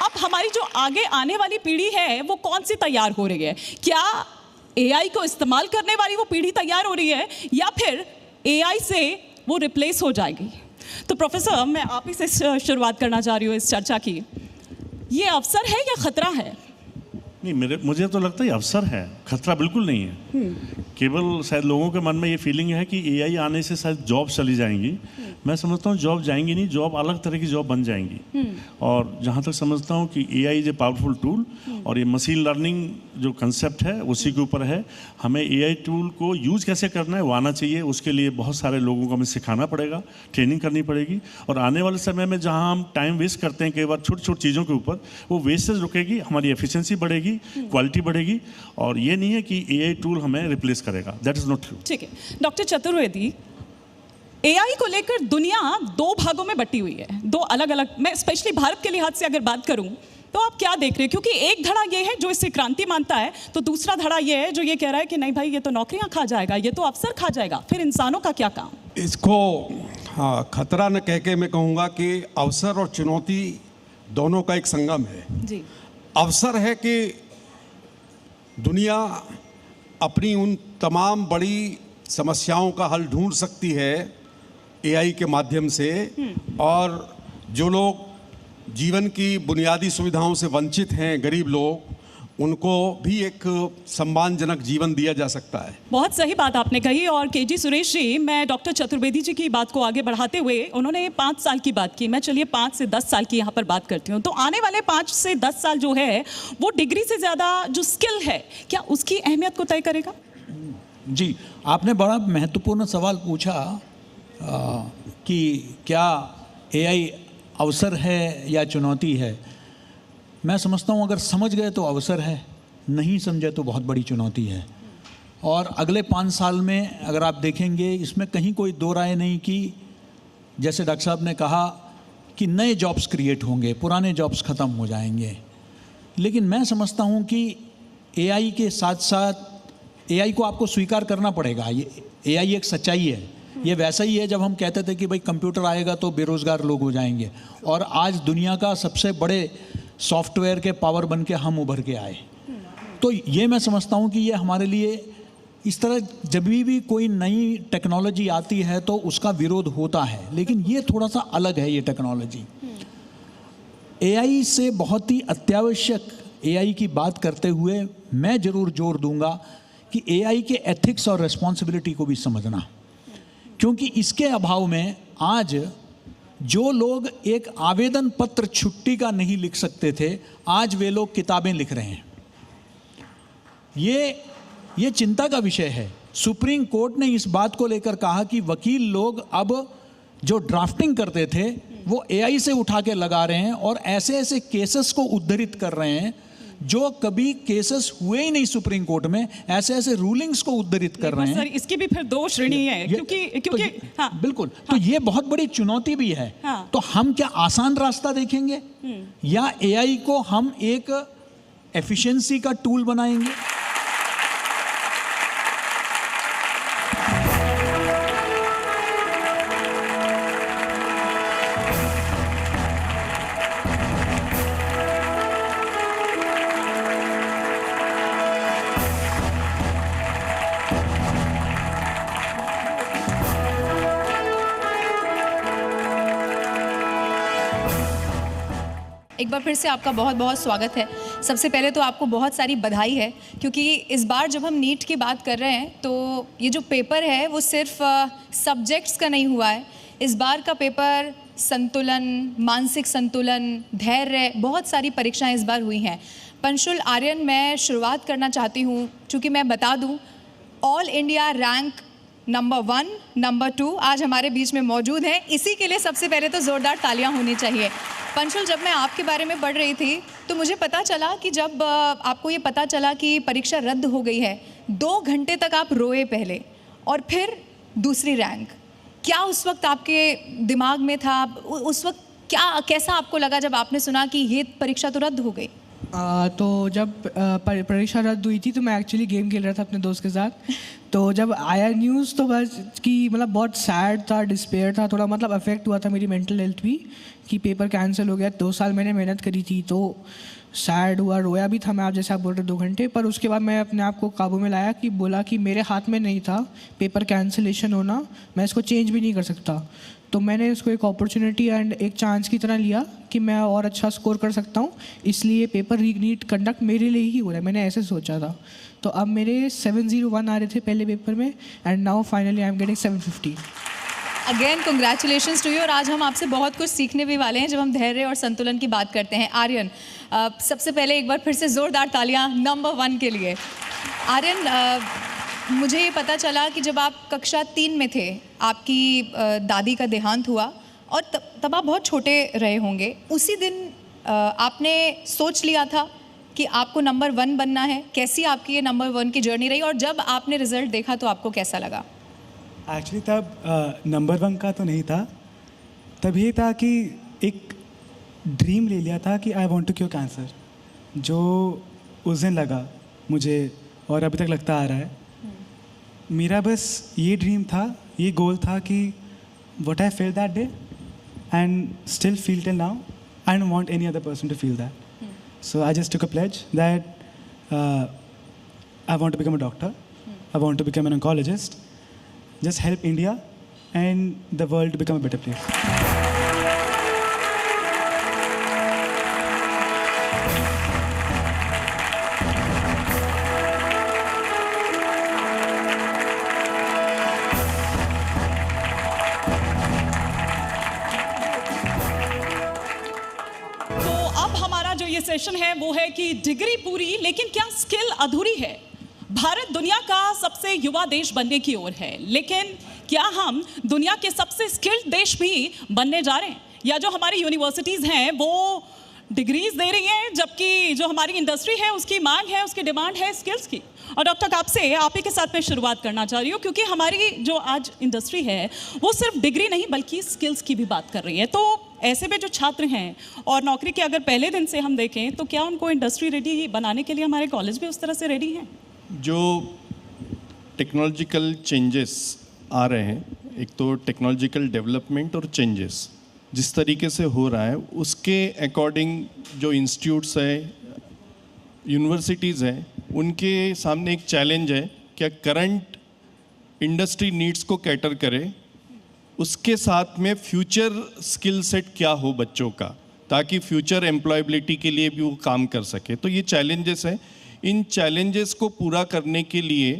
अब हमारी जो आगे आने वाली पीढ़ी है वो कौन सी तैयार हो रही है? क्या एआई को इस्तेमाल करने वाली वो पीढ़ी तैयार हो रही है या फिर एआई से वो रिप्लेस हो जाएगी? तो प्रोफेसर, मैं आप ही से शुरुआत करना चाह रही हूँ इस चर्चा की। ये अवसर है या खतरा है? नहीं, मुझे तो लगता है अवसर है, खतरा बिल्कुल नहीं है। केवल शायद लोगों के मन में ये फीलिंग है कि एआई आने से शायद जॉब चली जाएंगी। मैं समझता हूँ जॉब जाएंगी नहीं, जॉब अलग तरह की जॉब बन जाएंगी। और जहाँ तक समझता हूँ कि AI is a powerful tool और ये मशीन लर्निंग जो कंसेप्ट है उसी के ऊपर है। हमें एआई टूल को यूज कैसे करना है वो आना चाहिए। उसके लिए बहुत सारे लोगों को हमें सिखाना पड़ेगा, ट्रेनिंग करनी पड़ेगी। और आने वाले समय में जहाँ हम टाइम वेस्ट करते हैं कई बार छोटी छोटी चीज़ों के ऊपर, वो वेस्टेज रुकेगी, हमारी एफिशिएंसी बढ़ेगी, क्वालिटी बढ़ेगी। और ये नहीं है कि एआई टूल हमें रिप्लेस करेगा, दैट इज नॉट ट्रू। ठीक है डॉक्टर चतुर्वेदी, एआई को लेकर दुनिया दो भागों में बटी हुई है, दो अलग अलग। मैं स्पेशली भारत के लिहाज से अगर बात करूं तो आप क्या देख रहे हैं? क्योंकि एक धड़ा ये है जो इससे क्रांति मानता है, तो दूसरा धड़ा ये है जो ये कह रहा है कि नहीं भाई, ये तो नौकरियां खा जाएगा, ये तो अवसर खा जाएगा, फिर इंसानों का क्या काम? इसको खतरा न कह के मैं कहूँगा कि अवसर और चुनौती दोनों का एक संगम है जी। अवसर है कि दुनिया अपनी उन तमाम बड़ी समस्याओं का हल ढूंढ सकती है एआई के माध्यम से, और जो लोग जीवन की बुनियादी सुविधाओं से वंचित हैं, गरीब लोग, उनको भी एक सम्मानजनक जीवन दिया जा सकता है। बहुत सही बात आपने कही। और केजी सुरेश जी, मैं डॉक्टर चतुर्वेदी जी की बात को आगे बढ़ाते हुए, उन्होंने 5 साल की बात की, मैं चलिए 5 से 10 साल की यहाँ पर बात करती हूँ। तो आने वाले 5 से 10 साल जो है वो डिग्री से ज़्यादा जो स्किल है, क्या उसकी अहमियत को तय करेगा? जी, आपने बड़ा महत्वपूर्ण सवाल पूछा कि क्या एआई अवसर है या चुनौती है। मैं समझता हूँ अगर समझ गए तो अवसर है, नहीं समझे तो बहुत बड़ी चुनौती है। और अगले 5 साल में अगर आप देखेंगे, इसमें कहीं कोई दो राय नहीं कि जैसे डॉक्टर साहब ने कहा कि नए जॉब्स क्रिएट होंगे, पुराने जॉब्स ख़त्म हो जाएंगे। लेकिन मैं समझता हूँ कि एआई के साथ साथ एआई को आपको स्वीकार करना पड़ेगा। ये एआई एक सच्चाई है। ये वैसा ही है जब हम कहते थे कि भाई कंप्यूटर आएगा तो बेरोज़गार लोग हो जाएंगे, और आज दुनिया का सबसे बड़े सॉफ्टवेयर के पावर बन के हम उभर के आए। तो ये मैं समझता हूँ कि ये हमारे लिए इस तरह जब भी कोई नई टेक्नोलॉजी आती है तो उसका विरोध होता है, लेकिन ये थोड़ा सा अलग है। ये टेक्नोलॉजी एआई से बहुत ही अत्यावश्यक, एआई की बात करते हुए मैं ज़रूर जोर दूंगा कि एआई के एथिक्स और रिस्पॉन्सिबिलिटी को भी समझना, क्योंकि इसके अभाव में आज जो लोग एक आवेदन पत्र छुट्टी का नहीं लिख सकते थे, आज वे लोग किताबें लिख रहे हैं। ये चिंता का विषय है। सुप्रीम कोर्ट ने इस बात को लेकर कहा कि वकील लोग अब जो ड्राफ्टिंग करते थे वो एआई से उठा के लगा रहे हैं, और ऐसे ऐसे केसेस को उद्धृत कर रहे हैं जो कभी केसेस हुए ही नहीं सुप्रीम कोर्ट में, ऐसे ऐसे रूलिंग्स को उद्धृत कर रहे हैं। सर, इसकी भी फिर 2 श्रेणी है, क्योंकि हाँ, बिल्कुल। तो ये बहुत बड़ी चुनौती भी है। हाँ। तो हम क्या आसान रास्ता देखेंगे या एआई को हम एक एफिशिएंसी का टूल बनाएंगे? एक बार फिर से आपका बहुत बहुत स्वागत है। सबसे पहले तो आपको बहुत सारी बधाई है, क्योंकि इस बार जब हम नीट की बात कर रहे हैं तो ये जो पेपर है वो सिर्फ सब्जेक्ट्स का नहीं हुआ है। इस बार का पेपर संतुलन, मानसिक संतुलन, धैर्य, बहुत सारी परीक्षाएं इस बार हुई हैं। पंशुल आर्यन, मैं शुरुआत करना चाहती हूँ, चूँकि मैं बता दूँ all India rank number 1, number 2 आज हमारे बीच में मौजूद हैं। इसी के लिए सबसे पहले तो ज़ोरदार तालियां होनी चाहिए। पंशुल, जब मैं आपके बारे में पढ़ रही थी तो मुझे पता चला कि जब आपको ये पता चला कि परीक्षा रद्द हो गई है, 2 घंटे तक आप रोए पहले, और फिर दूसरी रैंक। क्या उस वक्त आपके दिमाग में था? उस वक्त कैसा आपको लगा जब आपने सुना कि ये परीक्षा तो रद्द हो गई? तो जब परीक्षा रद्द हुई थी तो मैं एक्चुअली गेम खेल रहा था अपने दोस्त के साथ। तो जब आया न्यूज़ तो बस कि मतलब बहुत सैड था, डिस्पेयर था, थोड़ा मतलब अफेक्ट हुआ था मेरी मेंटल हेल्थ भी कि पेपर कैंसिल हो गया। 2 साल मैंने मेहनत करी थी, तो सैड हुआ, रोया भी था मैं, आप जैसे आप बोल रहे 2 घंटे। पर उसके बाद मैं अपने आप को काबू में लाया कि बोला कि मेरे हाथ में नहीं था पेपर कैंसिलेशन होना, मैं इसको चेंज भी नहीं कर सकता। तो मैंने इसको एक अपॉर्चुनिटी एंड एक चांस की तरह लिया कि मैं और अच्छा स्कोर कर सकता हूँ, इसलिए पेपर नीट कंडक्ट मेरे लिए ही हो रहा है, मैंने ऐसे सोचा था। तो अब मेरे 701 आ रहे थे पहले पेपर में and now finally I am getting 750। Again congratulations to you. और आज हम आपसे बहुत कुछ सीखने भी वाले हैं जब हम धैर्य और संतुलन की बात करते हैं। आर्यन, सबसे पहले एक बार फिर से ज़ोरदार तालियां नंबर 1 के लिए। आर्यन, मुझे ये पता चला कि जब आप कक्षा 3 में थे आपकी दादी का देहांत हुआ और तब आप बहुत छोटे रहे होंगे। उसी दिन आपने सोच लिया था कि आपको नंबर 1 बनना है। कैसी आपकी ये नंबर 1 की जर्नी रही और जब आपने रिजल्ट देखा तो आपको कैसा लगा? एक्चुअली तब नंबर 1 का तो नहीं था, तब ये था कि एक ड्रीम ले लिया था कि I want to cure cancer, जो उस दिन लगा मुझे और अभी तक लगता आ रहा है। मेरा बस ये ड्रीम था, ये गोल था कि what I felt that day and still feel till now, I don't want any other person to feel that. So I just took a pledge that I want to become a doctor, I want to become an oncologist, just help India and the world to become a better place. तो अब हमारा जो ये session है वो है कि degree पूरी लेकिन क्या स्किल अधूरी है। भारत दुनिया का सबसे युवा देश बनने की ओर है, लेकिन क्या हम दुनिया के सबसे स्किल्ड देश भी बनने जा रहे हैं? या जो हमारी यूनिवर्सिटीज़ हैं वो डिग्रीज दे रही हैं, जबकि जो हमारी इंडस्ट्री है उसकी मांग है, उसकी डिमांड है स्किल्स की। और डॉक्टर कापसे आप ही के साथ मैं शुरुआत करना चाह रही हूँ, क्योंकि हमारी जो आज इंडस्ट्री है वो सिर्फ डिग्री नहीं बल्कि स्किल्स की भी बात कर रही है। तो ऐसे में जो छात्र हैं और नौकरी के अगर पहले दिन से हम देखें तो क्या उनको इंडस्ट्री रेडी बनाने के लिए हमारे कॉलेज भी उस तरह से रेडी हैं? जो टेक्नोलॉजिकल चेंजेस आ रहे हैं, एक तो टेक्नोलॉजिकल डेवलपमेंट और चेंजेस जिस तरीके से हो रहा है उसके अकॉर्डिंग जो इंस्टीट्यूट्स हैं, यूनिवर्सिटीज़ हैं, उनके सामने एक चैलेंज है क्या करंट इंडस्ट्री नीड्स को कैटर करे, उसके साथ में फ्यूचर स्किल सेट क्या हो बच्चों का, ताकि फ्यूचर एम्प्लॉयबिलिटी के लिए भी वो काम कर सके। तो ये चैलेंजेस हैं। इन चैलेंजेस को पूरा करने के लिए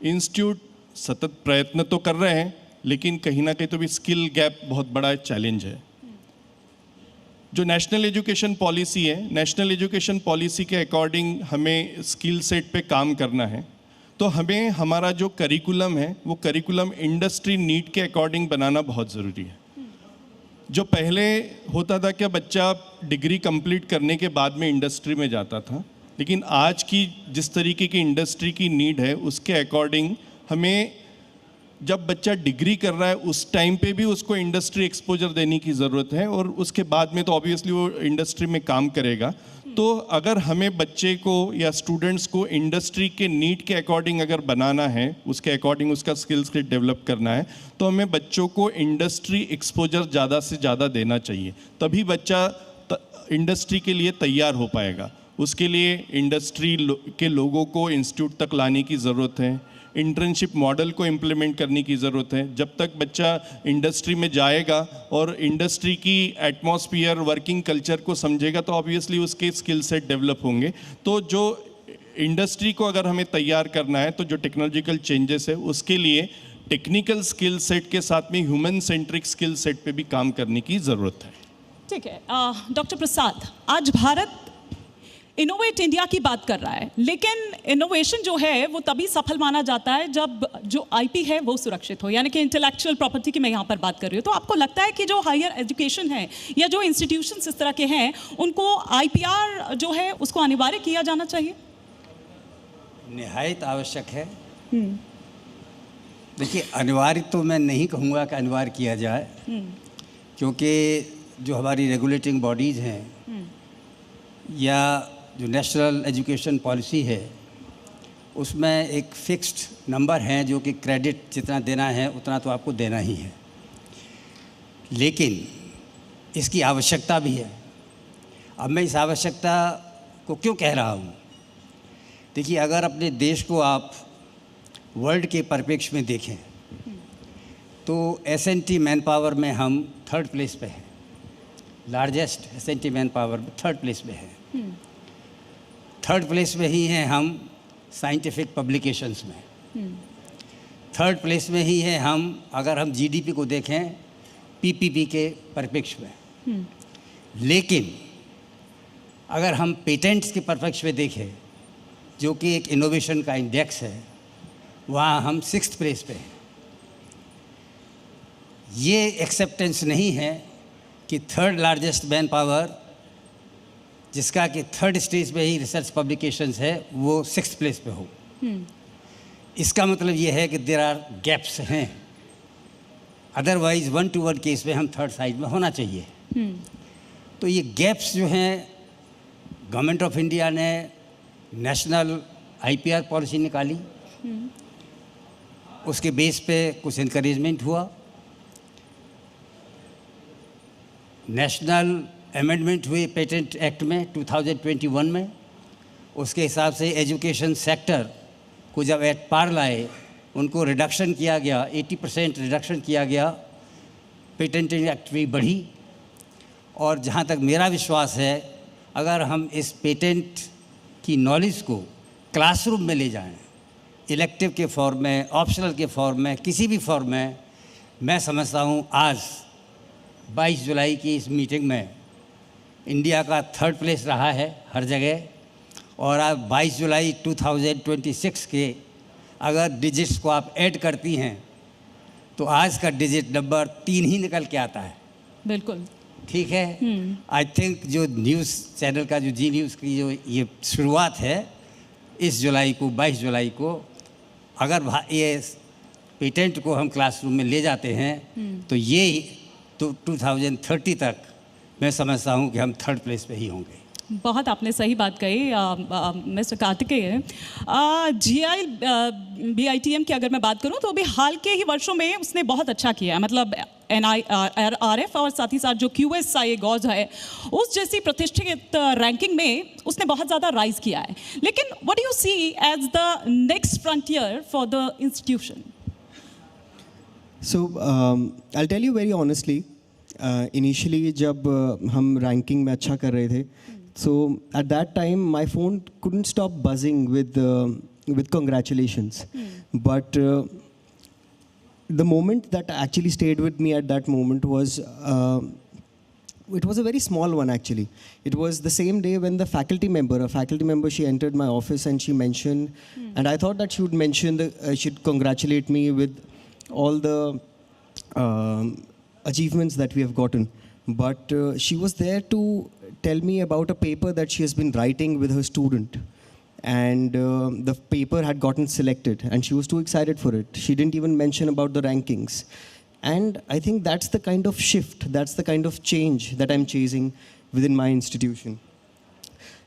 इंस्टीट्यूट सतत प्रयत्न तो कर रहे हैं, लेकिन कहीं ना कहीं तो भी स्किल गैप बहुत बड़ा चैलेंज है। जो नेशनल एजुकेशन पॉलिसी है, नेशनल एजुकेशन पॉलिसी के अकॉर्डिंग हमें स्किल सेट पे काम करना है। तो हमें हमारा जो करिकुलम है वो करिकुलम इंडस्ट्री नीड के अकॉर्डिंग बनाना बहुत ज़रूरी है। जो पहले होता था कि बच्चा डिग्री कंप्लीट करने के बाद में इंडस्ट्री में जाता था, लेकिन आज की जिस तरीके की इंडस्ट्री की नीड है उसके अकॉर्डिंग हमें जब बच्चा डिग्री कर रहा है उस टाइम पे भी उसको इंडस्ट्री एक्सपोजर देने की ज़रूरत है, और उसके बाद में तो ऑब्वियसली वो इंडस्ट्री में काम करेगा। तो अगर हमें बच्चे को या स्टूडेंट्स को इंडस्ट्री के नीड के अकॉर्डिंग अगर बनाना है, उसके अकॉर्डिंग उसका स्किल्स के डेवलप करना है, तो हमें बच्चों को इंडस्ट्री एक्सपोजर ज़्यादा से ज़्यादा देना चाहिए, तभी बच्चा इंडस्ट्री के लिए तैयार हो पाएगा। उसके लिए इंडस्ट्री के लोगों को इंस्टीट्यूट तक लाने की ज़रूरत है, इंटर्नशिप मॉडल को इम्प्लीमेंट करने की ज़रूरत है। जब तक बच्चा इंडस्ट्री में जाएगा और इंडस्ट्री की एटमॉस्फियर, वर्किंग कल्चर को समझेगा, तो ऑब्वियसली उसके स्किल सेट डेवलप होंगे। तो जो इंडस्ट्री को अगर हमें तैयार करना है तो जो टेक्नोलॉजिकल चेंजेस है उसके लिए टेक्निकल स्किल सेट के साथ में ह्यूमन सेंट्रिक स्किल सेट पे भी काम करने की ज़रूरत है। ठीक है डॉक्टर प्रसाद, आज भारत इनोवेट इंडिया की बात कर रहा है, लेकिन इनोवेशन जो है वो तभी सफल माना जाता है जब जो आईपी है वो सुरक्षित हो, यानी कि इंटेलेक्चुअल प्रॉपर्टी की मैं यहाँ पर बात कर रही हूँ। तो आपको लगता है कि जो हायर एजुकेशन है या जो इंस्टीट्यूशंस इस तरह के हैं उनको आईपीआर जो है उसको अनिवार्य किया जाना चाहिए? निहायत आवश्यक है। देखिए, अनिवार्य तो मैं नहीं कहूँगा कि अनिवार्य किया जाए, क्योंकि जो हमारी रेगुलेटिंग बॉडीज़ हैं या जो नेशनल एजुकेशन पॉलिसी है उसमें एक फिक्स्ड नंबर है जो कि क्रेडिट जितना देना है उतना तो आपको देना ही है, लेकिन इसकी आवश्यकता भी है। अब मैं इस आवश्यकता को क्यों कह रहा हूँ? देखिए, अगर अपने देश को आप वर्ल्ड के परिप्रेक्ष्य में देखें तो S&T मैन पावर में हम 3rd प्लेस पे हैं, लार्जेस्ट S&T मैन पावर में 3rd प्लेस पे है। 3rd प्लेस में ही हैं हम साइंटिफिक पब्लिकेशंस में, 3rd प्लेस में ही हैं हम अगर हम GDP को देखें PPP के परिप्रेक्ष्य में। लेकिन अगर हम पेटेंट्स के परिप्रेक्ष्य में देखें जो कि एक इनोवेशन का इंडेक्स है, वहाँ हम 6th प्लेस पे हैं। ये एक्सेप्टेंस नहीं है कि 3rd लार्जेस्ट मैन पावर जिसका कि 3rd स्टेज पे ही रिसर्च पब्लिकेशंस है वो 6th प्लेस पे हो। इसका मतलब ये है कि देयर आर गैप्स हैं, अदरवाइज 1-to-1 केस में हम 3rd साइड में होना चाहिए। तो ये गैप्स जो हैं, गवर्नमेंट ऑफ इंडिया ने नेशनल IPR पॉलिसी निकाली, उसके बेस पे कुछ इनकरेजमेंट हुआ, नेशनल अमेंडमेंट हुए पेटेंट एक्ट में 2021 में, उसके हिसाब से एजुकेशन सेक्टर को जब एट पार लाए उनको रिडक्शन किया गया, 80% रिडक्शन किया गया, पेटेंटिंग एक्ट भी बढ़ी। और जहाँ तक मेरा विश्वास है, अगर हम इस पेटेंट की नॉलेज को क्लासरूम में ले जाएं, इलेक्टिव के फॉर्म में, ऑप्शनल के फॉर्म में, किसी भी फॉर्म में, मैं समझता हूँ आज 22 जुलाई की इस मीटिंग में इंडिया का 3rd प्लेस रहा है हर जगह। और आज 22 जुलाई 2026 के अगर डिजिट्स को आप ऐड करती हैं तो आज का डिजिट नंबर 3 ही निकल के आता है। बिल्कुल ठीक है। आई थिंक जो न्यूज़ चैनल का जो जी न्यूज़ की जो ये शुरुआत है इस जुलाई को, 22 जुलाई को, अगर ये पेटेंट को हम क्लासरूम में ले जाते हैं तो ये तो 2030 तक मैं समझता हूँ कि हम 3rd प्लेस पे ही होंगे। बहुत आपने सही बात कही मिस्टर कार्तिकेय। GI-BITM की अगर मैं बात करूं तो अभी हाल के ही वर्षों में उसने बहुत अच्छा किया है, मतलब NIRF और साथ ही साथ जो QSI गॉज है उस जैसी प्रतिष्ठित रैंकिंग में उसने बहुत ज़्यादा राइज किया है। लेकिन what do you see as the next frontier for the institution? So I'll tell you very honestly, initially जब हम रैंकिंग में अच्छा कर रहे थे, so at that time my phone couldn't stop buzzing with congratulations. But the moment that actually stayed with me at that moment was it was a very small one actually. It was the same day when a faculty member, she entered my office and she mentioned, and I thought that she would mention, she'd congratulate me with all the achievements that we have gotten. But she was there to tell me about a paper that she has been writing with her student. And the paper had gotten selected and she was too excited for it. She didn't even mention about the rankings. And I think that's the kind of shift, that's the kind of change that I'm chasing within my institution.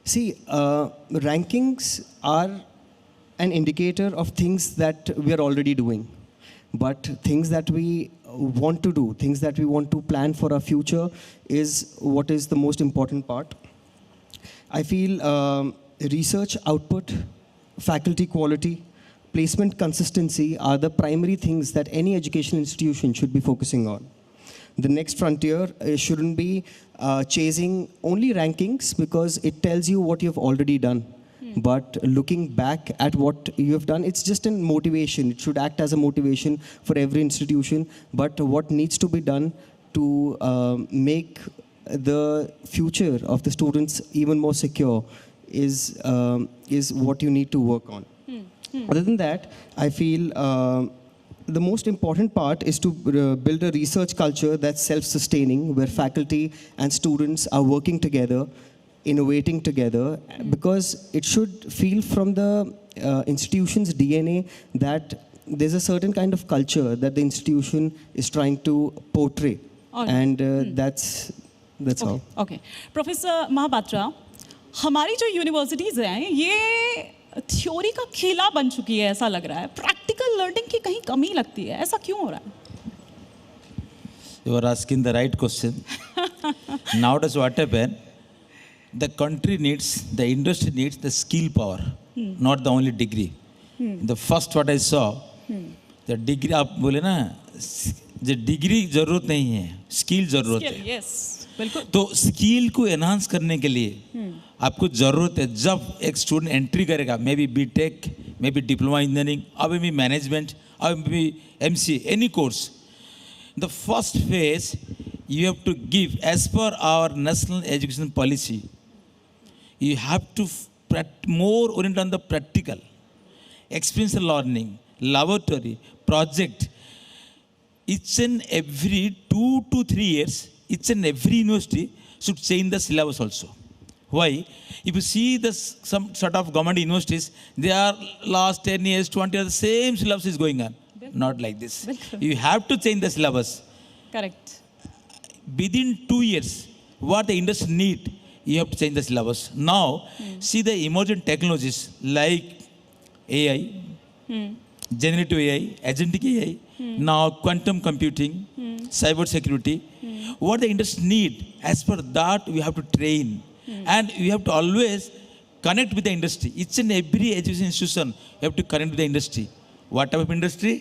See, rankings are an indicator of things that we are already doing. But things that we want to do, things that we want to plan for our future is what is the most important part. I feel research output, faculty quality, placement consistency are the primary things that any educational institution should be focusing on. The next frontier shouldn't be chasing only rankings because it tells you what you've already done. But looking back at what you have done, it's just a motivation. It should act as a motivation for every institution. But what needs to be done to make the future of the students even more secure is what you need to work on. Other than that, I feel the most important part is to build a research culture that's self-sustaining, where faculty and students are working together, innovating together, because it should feel from the institution's DNA that there's a certain kind of culture that the institution is trying to portray. And that's all. Okay. Professor Mahapatra, हमारी जो universities हैं ये theory का खिला बन चुकी है, ऐसा लग रहा है। प्रैक्टिकल लर्निंग की कहीं कमी लगती है, ऐसा क्यों हो रहा है? You are asking the right question. Nowadays, what happened? The country needs, the industry needs the skill power, not the only degree. The first what I saw, the degree आप बोले ना, जो डिग्री जरूरत नहीं है, स्किल जरूरत है। Yes, बिल्कुल। तो स्किल को एनहांस करने के लिए आपको जरूरत है, जब एक स्टूडेंट एंट्री करेगा, maybe B Tech, maybe diploma engineering, और मे बी मैनेजमेंट, और maybe MCA, any course, the first phase you have to give, as per our national education policy, you have to more orient on the practical, experiential learning, laboratory, project. Each and every 2 to 3 years, each and every university should change the syllabus also. Why? If you see some sort of government universities, they are last 10 years, 20 years, the same syllabus is going on. Not like this. You have to change the syllabus. Correct. Within 2 years, what the industry need, you have to change the syllabus. Now, see the emerging technologies like AI, generative AI, agentic AI, now quantum computing, cyber security. What the industry need, as per that, we have to train. And we have to always connect with the industry. Each and every education institution, you have to connect with the industry. What type of industry?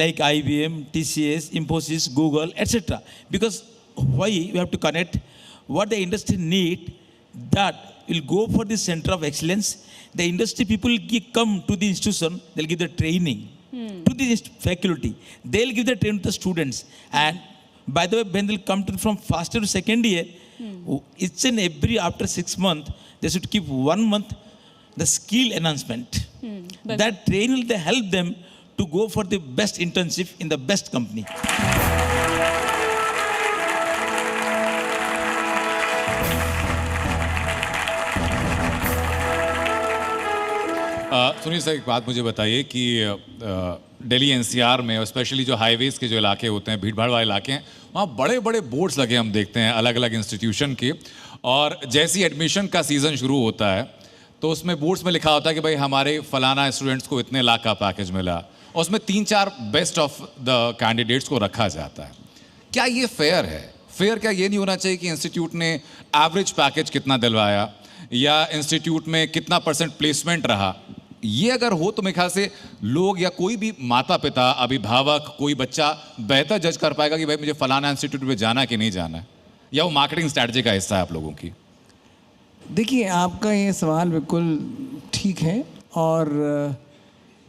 Like IBM, TCS, Infosys, Google, etc. Because why we have to connect? What the industry need, that will go for the center of excellence. The industry people come to the institution, they'll give the training to the faculty. They'll give the training to the students. And by the way, when they'll come to from first year to second year, each and every after 6 months, they should keep 1 month the skill enhancement. That training will help them to go for the best internship in the best company. सुनिए sir, एक बात मुझे बताइए कि Delhi NCR में और specially जो highways के जो इलाके होते हैं, भीड़ भाड़ वाले इलाके हैं, वहाँ बड़े बड़े बोर्ड्स लगे हम देखते हैं अलग अलग इंस्टीट्यूशन के। और जैसे एडमिशन का सीज़न शुरू होता है तो उसमें बोर्ड्स में लिखा होता है कि भाई हमारे फलाना स्टूडेंट्स को इतने लाख का पैकेज मिला, और उसमें 3-4 बेस्ट ऑफ द कैंडिडेट्स को रखा जाता है। क्या ये फेयर है? फेयर क्या ये नहीं होना चाहिए कि इंस्टीट्यूट ने एवरेज पैकेज कितना दिलवाया या इंस्टीट्यूट में कितना % प्लेसमेंट रहा? ये अगर हो तो मेरे ख्याल से लोग या कोई भी माता पिता, अभिभावक, कोई बच्चा बेहतर जज कर पाएगा कि भाई मुझे फलाना इंस्टीट्यूट में जाना कि नहीं जाना है, या वो मार्केटिंग स्ट्रैटेजी का हिस्सा है आप लोगों की। देखिए, आपका ये सवाल बिल्कुल ठीक है, और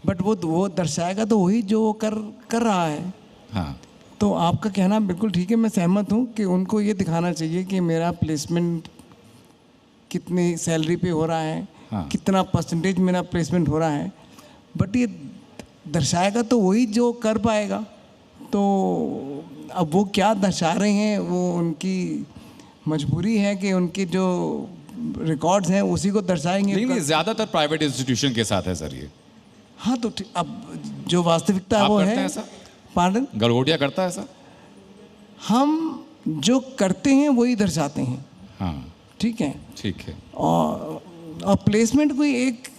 बट वो दर्शाएगा तो वही जो वो कर रहा है। हाँ, तो आपका कहना बिल्कुल ठीक है, मैं सहमत हूँ कि उनको ये दिखाना चाहिए कि मेरा प्लेसमेंट कितनी सैलरी पे हो रहा है, हाँ, कितना % मेरा प्लेसमेंट हो रहा है, बट ये दर्शाएगा तो वही जो कर पाएगा। तो अब वो क्या दर्शा रहे हैं, वो उनकी मजबूरी है कि उनके जो रिकॉर्ड्स हैं उसी को दर्शाएंगे। लेकिन ज़्यादातर प्राइवेट इंस्टीट्यूशन के साथ है सर ये। हाँ, तो अब जो वास्तविकता है वो है। पार्डन? गलगोटिया करता है सर? हम जो करते हैं वही दर्शाते हैं। हाँ, ठीक है, ठीक है। और प्लेसमेंट कोई एक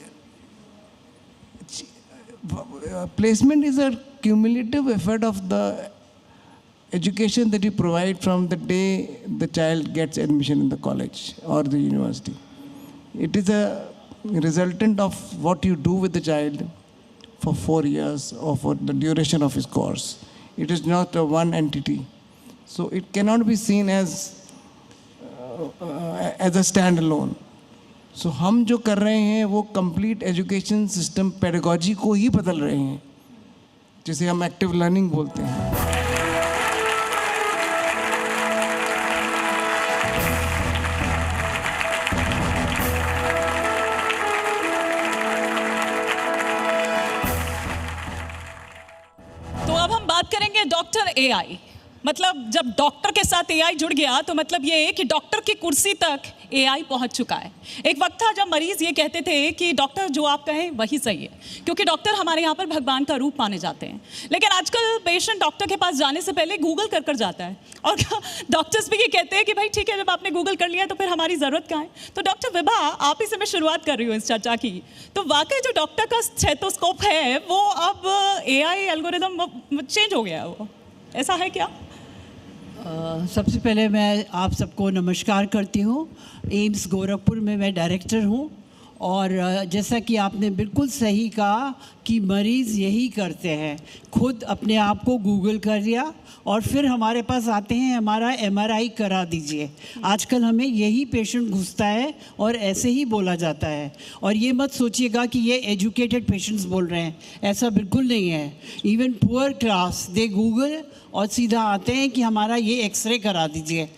placement is a cumulative effort of the education that you provide from the day the child gets admission in the college or the university. It is a resultant of what you do with the child for 4 years or for the duration of his course. It is not a one entity. So it cannot be seen as a standalone. So हम जो कर रहे हैं वो complete education system pedagogy को ही बदल रहे हैं, जिसे हम active learning बोलते हैं। करेंगे डॉक्टर एआई। मतलब जब डॉक्टर के साथ एआई जुड़ गया तो मतलब ये है कि डॉक्टर की कुर्सी तक एआई पहुंच चुका है। एक वक्त था जब मरीज ये कहते थे कि डॉक्टर जो आप कहें वही सही है, क्योंकि डॉक्टर हमारे यहाँ पर भगवान का रूप माने जाते हैं। लेकिन आजकल पेशेंट डॉक्टर के पास जाने से पहले गूगल कर जाता है, और डॉक्टर्स भी ये कहते हैं कि भाई ठीक है, जब आपने गूगल कर लिया तो फिर हमारी ज़रूरत कहाँ है। तो डॉक्टर विभा, आप ही से मैं शुरुआत कर रही हूँ इस चर्चा की। तो वाकई जो डॉक्टर का स्टेथोस्कोप है वो अब एआई एल्गोरिदम चेंज हो गया है, वो ऐसा है क्या? सबसे पहले मैं आप सबको नमस्कार करती हूँ। एम्स गोरखपुर में मैं डायरेक्टर हूँ, और जैसा कि आपने बिल्कुल सही कहा कि मरीज़ यही करते हैं, खुद अपने आप को गूगल कर लिया और फिर हमारे पास आते हैं हमारा एमआरआई करा दीजिए। आजकल हमें यही पेशेंट घुसता है और ऐसे ही बोला जाता है। और ये मत सोचिएगा कि ये एजुकेटेड पेशेंट्स बोल रहे हैं, ऐसा बिल्कुल नहीं है। इवन पुअर क्लास दे गूगल और सीधा आते हैं कि हमारा ये एक्सरे करा दीजिए,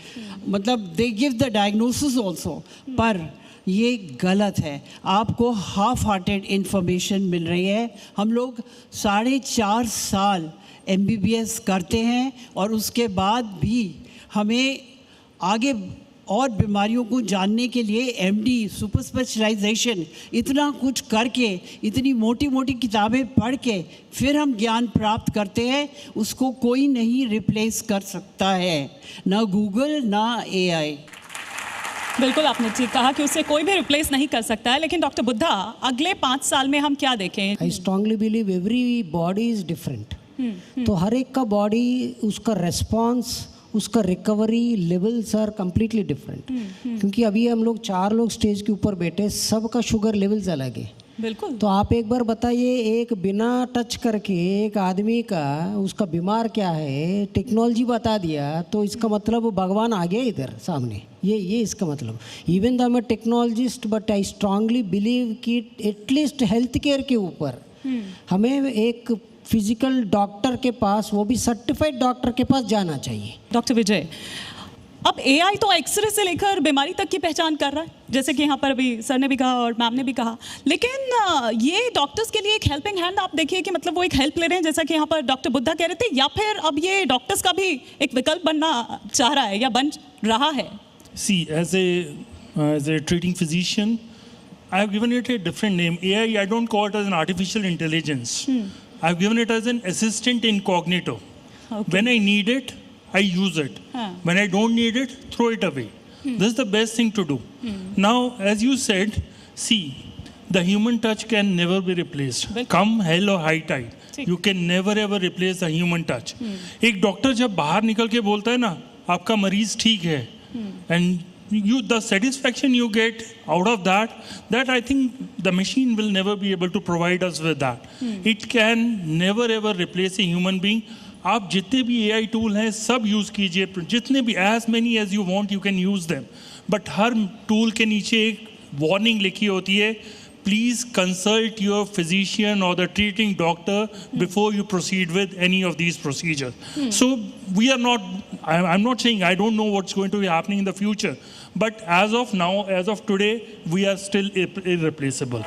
मतलब they give the diagnosis also. पर ये गलत है, आपको हाफ हार्टेड इन्फॉर्मेशन मिल रही है। हम लोग 4.5 साल MBBS करते हैं और उसके बाद भी हमें आगे और बीमारियों को जानने के लिए MD सुपर स्पेशलाइजेशन इतना कुछ करके, इतनी मोटी मोटी किताबें पढ़ के फिर हम ज्ञान प्राप्त करते हैं, उसको कोई नहीं रिप्लेस कर सकता है, ना गूगल ना AI। बिल्कुल आपने ठीक कहा कि उसे कोई भी रिप्लेस नहीं कर सकता है। लेकिन डॉक्टर बुद्धा, अगले 5 साल में हम क्या देखें? I strongly believe everybody is different. तो हर एक का बॉडी, उसका रेस्पॉन्स, उसका recovery levels are completely different. क्योंकि अभी हम लोग 4 लोग स्टेज के ऊपर बैठे, सबका शुगर लेवल्स अलग है। बिल्कुल। तो आप एक बार बताइए, एक बिना टच करके एक आदमी का उसका बीमार क्या है टेक्नोलॉजी बता दिया, तो इसका मतलब भगवान आ गया इधर सामने। ये इसका मतलब। इवन दो मैं technologist, but I strongly believe कि एटलीस्ट हेल्थ केयर के ऊपर हमें एक फिजिकल डॉक्टर के पास, वो भी सर्टिफाइड डॉक्टर के पास जाना चाहिए। डॉक्टर विजय, अब एआई तो एक्सरे से लेकर बीमारी तक की पहचान कर रहा है, जैसे कि यहाँ पर अभी सर ने भी कहा और मैम ने भी कहा। लेकिन ये डॉक्टर्स के लिए एक हेल्पिंग हैंड आप देखिए कि मतलब वो एक हेल्प ले रहे हैं, जैसा कि यहाँ पर डॉक्टर बुद्धा कह रहे थे, या फिर अब ये डॉक्टर्स का भी एक विकल्प बनना चाह रहा है या बन रहा है? See, as a treating physician, I have given it a different name. AI, I don't call it as an artificial intelligence. I have given it as an assistant incognito. Okay. When I need it, I use it. When I don't need it, throw it away. This is the best thing to do. Now, as you said, see, the human touch can never be replaced. Come hell or high tide, you can never ever replace the human touch. एक doctor जब बाहर निकल के बोलता है ना, आपका मरीज ठीक है, and the satisfaction you get out of that I think the machine will never be able to provide us with that. It can never ever replace a human being. आप जितने भी AI टूल हैं सब use कीजिए, जितने भी as many as you want you can use them. But her tool के नीचे एक वार्निंग लिखी होती है, please consult your physician or the treating doctor before you proceed with any of these procedures. So we are not, I'm not saying I don't know what's going to be happening in the future, but as of now, as of today, we are still irreplaceable.